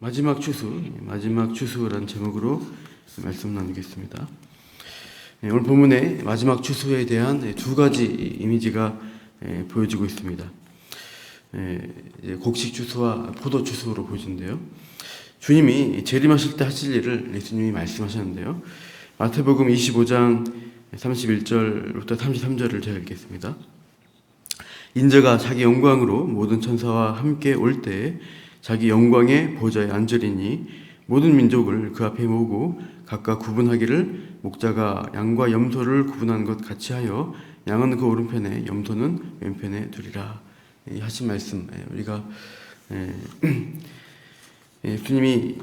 마지막 추수라는 제목으로 말씀 나누겠습니다. 오늘 본문에 마지막 추수에 대한 두 가지 이미지가 보여지고 있습니다. 곡식 추수와 포도 추수로 보여지는데요. 주님이 재림하실 때 하실 일을 예수님이 말씀하셨는데요. 마태복음 25장 31절부터 33절을 제가 읽겠습니다. 인자가 자기 영광으로 모든 천사와 함께 올 때에 자기 영광의 보좌에 앉으리니 모든 민족을 그 앞에 모으고 각각 구분하기를 목자가 양과 염소를 구분한 것 같이 하여 양은 그 오른편에 염소는 왼편에 두리라. 하신 말씀, 우리가 주님이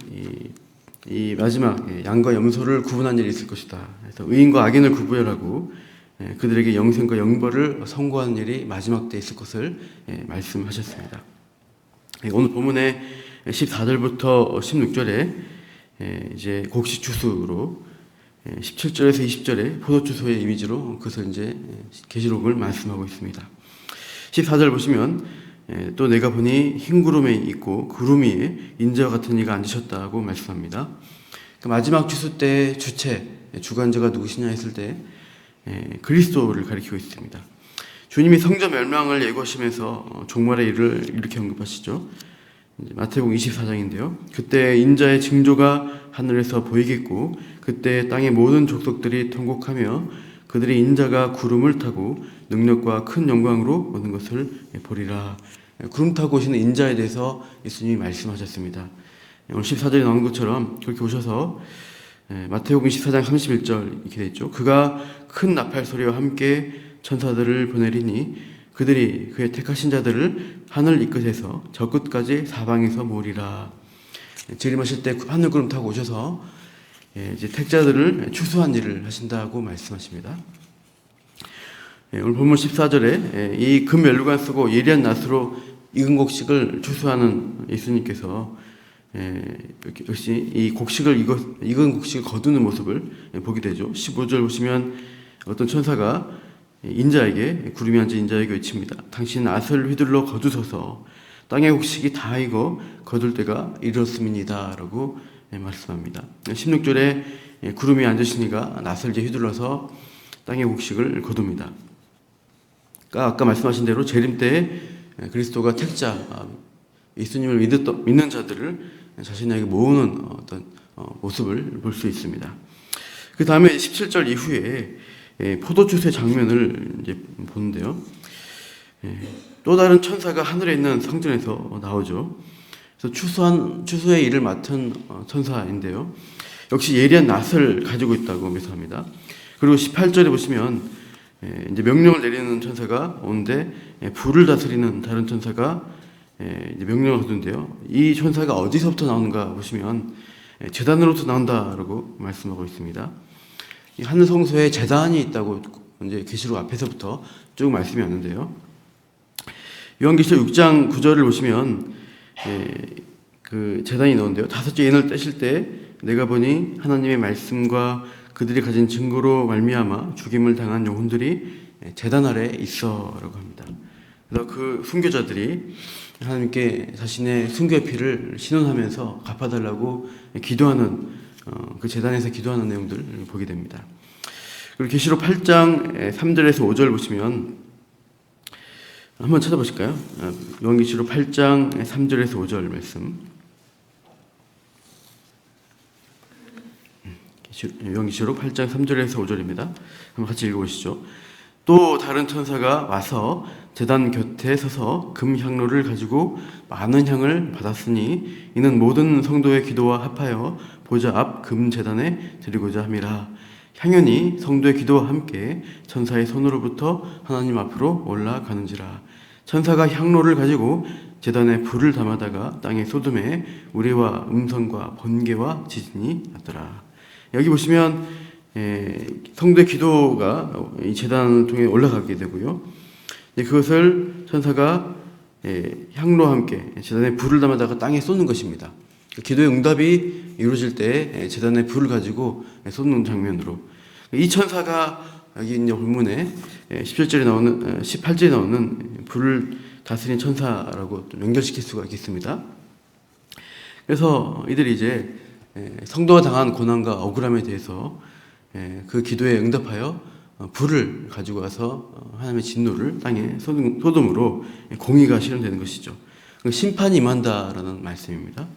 이 마지막 양과 염소를 구분한 일이 있을 것이다. 그래서 의인과 악인을 구별하고 그들에게 영생과 영벌을 선고하는 일이 마지막 때 있을 것을 말씀하셨습니다. 오늘 본문의 14절부터 16절에 이제 곡식 추수로 17절에서 20절에 포도 추수의 이미지로 그것을 이제 계시록을 말씀하고 있습니다. 14절 보시면 또 내가 보니 흰 구름에 있고 구름 위에 인자와 같은 이가 앉으셨다고 말씀합니다. 마지막 추수 때 주관자가 누구시냐 했을 때 그리스도를 가리키고 있습니다. 주님이 성전 멸망을 예고하시면서 종말의 일을 이렇게 언급하시죠. 마태복음 24장인데요. 그때 인자의 징조가 하늘에서 보이겠고 그때 땅의 모든 족속들이 통곡하며 그들의 인자가 구름을 타고 능력과 큰 영광으로 오는 것을 보리라. 구름 타고 오시는 인자에 대해서 예수님이 말씀하셨습니다. 오늘 14절에 나오는 것처럼 그렇게 오셔서 마태복음 24장 31절 이렇게 되어 있죠. 그가 큰 나팔 소리와 함께 천사들을 보내리니 그들이 그의 택하신 자들을 하늘 이 끝에서 저 끝까지 사방에서 모으리라. 재림하실 때 하늘 구름 타고 오셔서 이제 택자들을 추수한 일을 하신다고 말씀하십니다. 오늘 본문 14절에 이 금 멜루관 쓰고 예리한 낫으로 익은 곡식을 추수하는 예수님께서 역시 이 익은 곡식을 거두는 모습을 보게 되죠. 15절 보시면 어떤 천사가 인자에게 구름이 앉은 인자에게 외칩니다. 당신은 낫을 휘둘러 거두소서 땅의 곡식이 다 익어 거둘 때가 이르렀음이니이다 라고 말씀합니다. 16절에 구름이 앉으시니가 낫을 이제 휘둘러서 땅의 곡식을 거둡니다. 아까 말씀하신 대로 재림 때에 그리스도가 택자 예수님을 믿는 자들을 자신에게 모으는 어떤 모습을 볼 수 있습니다. 그 다음에 17절 이후에 포도주수의 장면을 이제 보는데요. 또 다른 천사가 하늘에 있는 성전에서 나오죠. 그래서 추수의 일을 맡은 천사인데요. 역시 예리한 낫을 가지고 있다고 묘사합니다. 그리고 18절에 보시면 이제 명령을 내리는 천사가 오는데 불을 다스리는 다른 천사가 이제 명령을 하던데요. 이 천사가 어디서부터 나오는가 보시면 제단으로부터 나온다라고 말씀하고 있습니다. 이 하늘 성소에 제단이 있다고 이제 계시록 앞에서부터 쭉 말씀이 왔는데요. 요한계시록 6장 9절을 보시면 그 제단이 나오는데요. 다섯째 인을 떼실 때 내가 보니 하나님의 말씀과 그들이 가진 증거로 말미암아 죽임을 당한 영혼들이 제단 아래 있어라고 합니다. 그래서 그 순교자들이 하나님께 자신의 순교의 피를 신원하면서 갚아달라고 기도하는 그 제단에서 기도하는 내용들을 보게 됩니다. 그리고 계시록 8장 3절에서 5절 보시면 한번 찾아보실까요? 요한계시록 8장 3절에서 5절 말씀. 요한계시록 8장 3절에서 5절입니다. 한번 같이 읽어보시죠. 또 다른 천사가 와서 제단 곁에 서서 금 향로를 가지고 많은 향을 받았으니 이는 모든 성도의 기도와 합하여 보좌 앞 금 제단에 드리고자 함이라. 향연이 성도의 기도와 함께 천사의 손으로부터 하나님 앞으로 올라가는지라. 천사가 향로를 가지고 제단에 불을 담아다가 땅에 쏟음에 우레와 음성과 번개와 지진이 났더라. 여기 보시면 성도의 기도가 이 제단을 통해 올라가게 되고요. 그것을 천사가 향로와 함께 제단에 불을 담아다가 땅에 쏟는 것입니다. 기도의 응답이 이루어질 때 제단에 불을 가지고 쏟는 장면으로 이 천사가 여기 있는 본문에 18절에 나오는 불을 다스리는 천사라고 또 연결시킬 수가 있겠습니다. 그래서 이들이 이제 성도가 당한 고난과 억울함에 대해서 그 기도에 응답하여 불을 가지고 와서 하나님의 진노를 땅에 쏟음으로 공의가 실현되는 것이죠. 심판이 임한다라는 말씀입니다.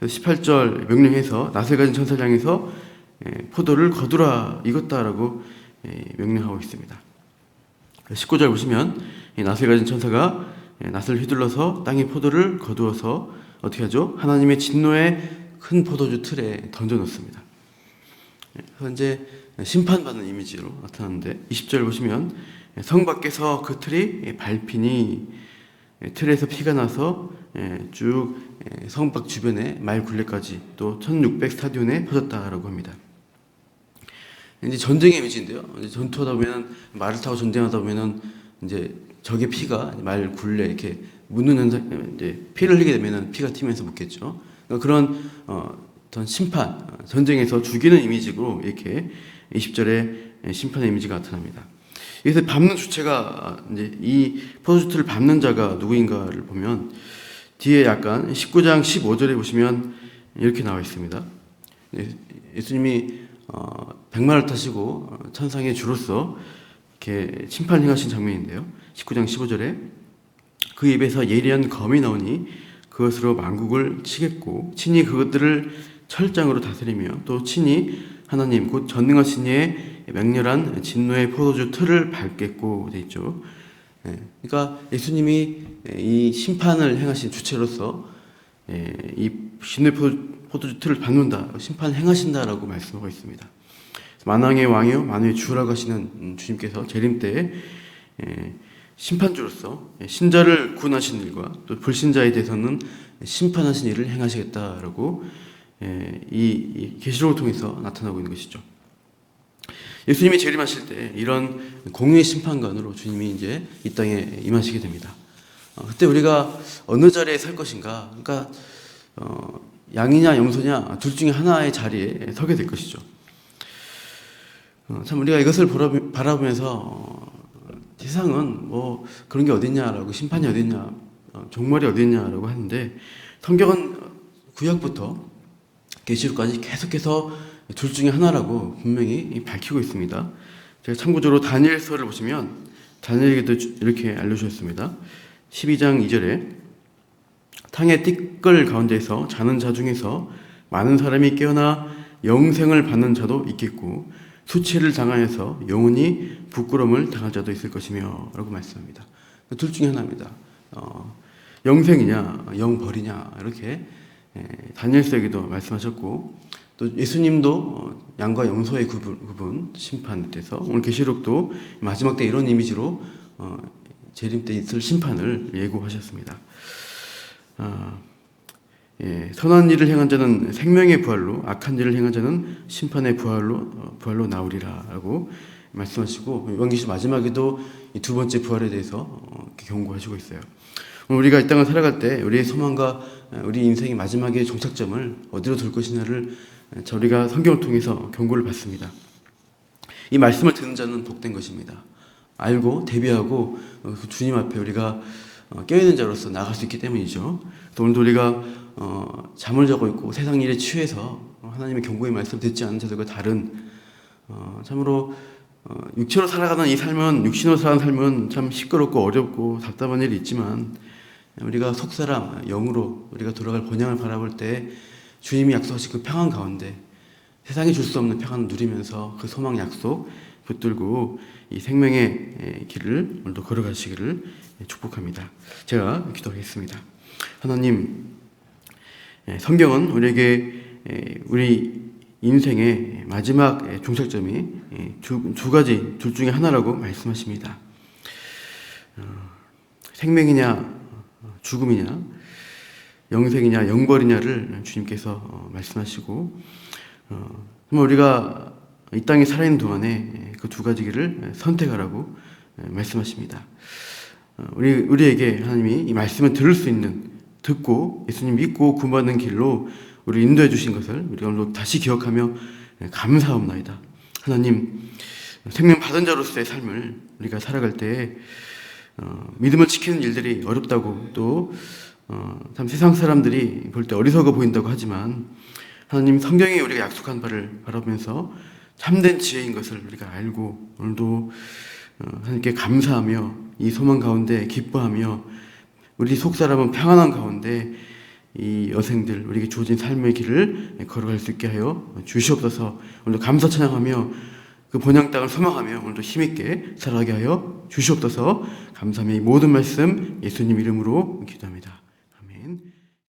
18절 명령해서 낫을 가진 천사를 향해서 포도를 거두라 익었다라고 명령하고 있습니다. 19절 보시면 낫을 가진 천사가 낫을 휘둘러서 땅에 포도를 거두어서 어떻게 하죠? 하나님의 진노의 큰 포도주 틀에 던져놓습니다. 현재 심판받는 이미지로 나타나는데 20절 보시면 성 밖에서 그 틀이 밟히니 틀에서 피가 나서 쭉 성밖 주변에 마일 굴레까지 또 1600 스타디온에 퍼졌다라고 합니다. 이제 전쟁의 이미지인데요. 이제 전투하다 보면 말을 타고 전쟁하다 보면은 이제 적의 피가 말 굴레 이렇게 묻는 현상, 이제 피를 흘리게 되면은 피가 튀면서 묻겠죠. 그러니까 그런 어떤 심판, 전쟁에서 죽이는 이미지로 이렇게 20절에 심판의 이미지가 나타납니다. 여기서 밟는 주체가 이제 이 포도주틀을 밟는 자가 누구인가를 보면 뒤에 약간 19장 15절에 보시면 이렇게 나와 있습니다. 예수님이 백마를 타시고 천상의 주로서 이렇게 심판을 행하신 장면인데요. 19장 15절에 그 입에서 예리한 검이 나오니 그것으로 만국을 치겠고 친히 그것들을 철장으로 다스리며 또 친히 하나님 곧 전능하신 이의 맹렬한 진노의 포도주 틀을 밟겠고 되어 있죠. 그러니까 예수님이 이 심판을 행하신 주체로서 이 진노의 포도주 틀을 밟는다, 심판을 행하신다라고 말씀하고 있습니다. 만왕의 왕이요 만유의 주라고 하시는 주님께서 재림 때에 심판주로서 신자를 구원하신 일과 또 불신자에 대해서는 심판하신 일을 행하시겠다라고 이 계시록을 통해서 나타나고 있는 것이죠. 예수님이 재림하실 때 이런 공의의 심판관으로 주님이 이제 이 땅에 임하시게 됩니다. 그때 우리가 어느 자리에 설 것인가? 그러니까 양이냐 염소냐 둘 중에 하나의 자리에 서게 될 것이죠. 참 우리가 이것을 바라보면서 세상은 뭐 그런 게 어딨냐라고 심판이 어딨냐, 종말이 어딨냐라고 하는데 성경은 구약부터 계시록까지 계속해서 둘 중에 하나라고 분명히 밝히고 있습니다. 제가 참고적으로 다니엘서를 보시면 다니엘에게도 이렇게 알려주셨습니다. 12장 2절에 탕의 띠끌 가운데에서 자는 자 중에서 많은 사람이 깨어나 영생을 받는 자도 있겠고 수치를 당하여서 영원히 부끄러움을 당할 자도 있을 것이며 라고 말씀합니다. 둘 중에 하나입니다. 영생이냐 영벌이냐 이렇게 다니엘서에게도 말씀하셨고 또 예수님도 양과 염소의 구분 심판에 대해서 오늘 계시록도 마지막 때 이런 이미지로 재림 때 있을 심판을 예고하셨습니다. 선한 일을 행한 자는 생명의 부활로 악한 일을 행한 자는 심판의 부활로 나오리라라고 말씀하시고 요한계시록 마지막에도 이 두 번째 부활에 대해서 경고하시고 있어요. 우리가 이 땅을 살아갈 때 우리의 소망과 우리 인생의 마지막의 종착점을 어디로 둘 것이냐를 저희가 성경을 통해서 경고를 받습니다. 이 말씀을 듣는 자는 복된 것입니다. 알고 대비하고 주님 앞에 우리가 깨어있는 자로서 나갈 수 있기 때문이죠. 또 오늘도 우리가 잠을 자고 있고 세상 일에 취해서 하나님의 경고의 말씀을 듣지 않은 자들과 다른 참으로 육체로 살아가는 이 삶은 육신으로 사는 삶은 참 시끄럽고 어렵고 답답한 일이 있지만 우리가 속사람 영으로 우리가 돌아갈 본향을 바라볼 때 주님이 약속하신 그 평안 가운데 세상이 줄 수 없는 평안을 누리면서 그 소망 약속 붙들고 이 생명의 길을 오늘도 걸어가시기를 축복합니다. 제가 기도하겠습니다. 하나님, 성경은 우리에게 우리 인생의 마지막 종착점이 두 가지, 둘 중에 하나라고 말씀하십니다. 생명이냐 죽음이냐 영생이냐 영벌이냐를 주님께서 말씀하시고 우리가 이 땅에 살아있는 동안에 그 두 가지 길을 선택하라고 말씀하십니다. 우리에게 하나님이 이 말씀을 들을 수 있는 듣고 예수님 믿고 구원받는 길로 우리 인도해 주신 것을 우리가 오늘 다시 기억하며 감사합니다. 하나님 생명 받은 자로서의 삶을 우리가 살아갈 때 믿음을 지키는 일들이 어렵다고 또 참 세상 사람들이 볼 때 어리석어 보인다고 하지만 하나님 성경이 우리가 약속한 바를 바라보면서 참된 지혜인 것을 우리가 알고 오늘도 하나님께 감사하며 이 소망 가운데 기뻐하며 우리 속사람은 평안한 가운데 이 여생들 우리에게 주어진 삶의 길을 걸어갈 수 있게 하여 주시옵소서. 오늘도 감사 찬양하며 그 본향 땅을 소망하며 오늘도 힘있게 살아가게 하여 주시옵소서. 감사하며 이 모든 말씀 예수님 이름으로 기도합니다.